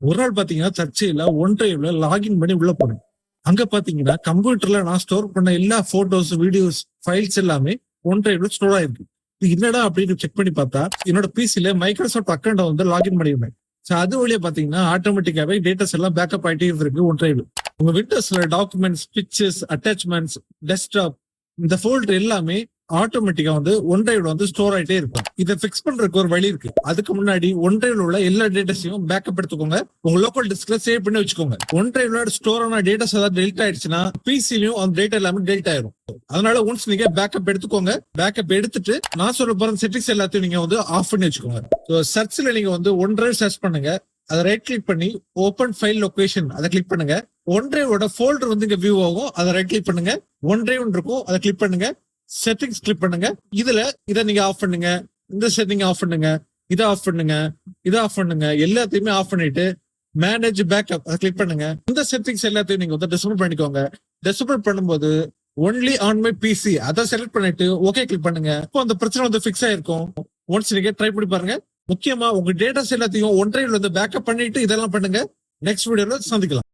ஒரு நாள் பாத்தீங்கன்னா சர்ச்சையில ஒன் டிரைவ்ல லாகின் பண்ணி உள்ள போனேன். அங்க பாத்தீங்கன்னா கம்ப்யூட்டர்ல நான் ஸ்டோர் பண்ண எல்லா போட்டோஸ், வீடியோஸ், ஃபைல்ஸ் எல்லாமே ஒன் டிரைவ்ல ஸ்டோர் ஆயிருக்கு. இது என்னடா அப்படின்னு செக் பண்ணி பார்த்தா என்னோட பிசில மைக்ரோசாஃப்ட் அக்கௌண்ட் வந்து லாகின் பண்ணிருந்தேன். சோ அது வழியா பாத்தீங்கன்னா ஆட்டோமேட்டிக்காவே டேட்டாஸ் எல்லாம் பேக்கப் ஆயிட்டே இருக்கு ஒன் டிரைவ்ல. உங்க விண்டோஸ்ல டாக்குமெண்ட்ஸ், பிக்சர்ஸ், அட்டாச்மெண்ட்ஸ், டெஸ்க்டாப் இந்த ஃபோல்டர் எல்லாமே ஆட்டோமேட்டிக்கா வந்து ஒன் டிரைவ்ல வந்து ஸ்டோர் ஆயிட்டே இருக்கும். இதை பிக்ஸ் பண்றதுக்கு ஒரு வழி இருக்கு. அதுக்கு முன்னாடி ஒன் டிரைவ்ல உள்ள எல்லா டேட்டாஸையும் பேக்கப் எடுத்துக்கோங்க. உங்க லோக்கல் டிஸ்க்ல சேவ் பண்ணி வச்சுக்கோங்க. ஒன் டிரைவ்ல ஸ்டோர் ஆன டேட்டாஸ் ஏதாவது டெலிட் ஆயிடுச்சுன்னா பிசிலையும் அந்த டேட்டா எல்லாமே டெலிட் ஆயிரும். அதனால ஒன்ஸ் நீங்க பேக்கப் எடுத்துக்கோங்க. பேக்கப் எடுத்துட்டு நான் சொல்ல போற செட்டிங்ஸ் எல்லாத்தையும் நீங்க வந்து ஆஃப் பண்ணி வச்சுக்கோங்க. சர்ச்ல நீங்க வந்து ஒன் டிரைவ் சர்ச் பண்ணுங்க. அதை ரைட் கிளிக் பண்ணி ஓபன் ஃபைல் லொகேஷன் அதை கிளிக் பண்ணுங்க. ஒன் டிரைவோட ஃபோல்டர் வந்து இங்க வியூ ஆகும். அதை ரைட் கிளிக் பண்ணுங்க. ஒன் டிரைவ் இருக்கும், அதை கிளிக் பண்ணுங்க. செட்டிங்ஸ் கிளிக் பண்ணுங்க. இதுல இதை நீங்க ஆஃப் பண்ணுங்க. இந்த செட்டிங் ஆஃப் பண்ணுங்க. இதை ஆஃப் பண்ணுங்க. இதை ஆஃப் பண்ணுங்க. எல்லாத்தையுமே ஆஃப் பண்ணிட்டு மேனேஜ் பேக்கப் அதை கிளிக் பண்ணுங்க. இந்த செட்டிங்ஸ் எல்லாத்தையும் நீங்க வந்து டிசபிள் பண்ணிக்கோங்க. டிசபிள் பண்ணும்போது ஒன்லி ஆன் மை பிசி அதை செலக்ட் பண்ணிட்டு ஓகே கிளிக் பண்ணுங்க. இப்போ அந்த பிரச்சனை வந்து ஃபிக்ஸ் ஆயிருக்கும். ஒன்ஸ் நீங்க ட்ரை பண்ணி பாருங்க. முக்கியமா உங்க டேட்டாஸ் எல்லாத்தையும் ஒன் டிரைவ்ல வந்து பேக்கப் பண்ணிட்டு இதெல்லாம் பண்ணுங்க. நெக்ஸ்ட் வீடியோல சந்திக்கலாம்.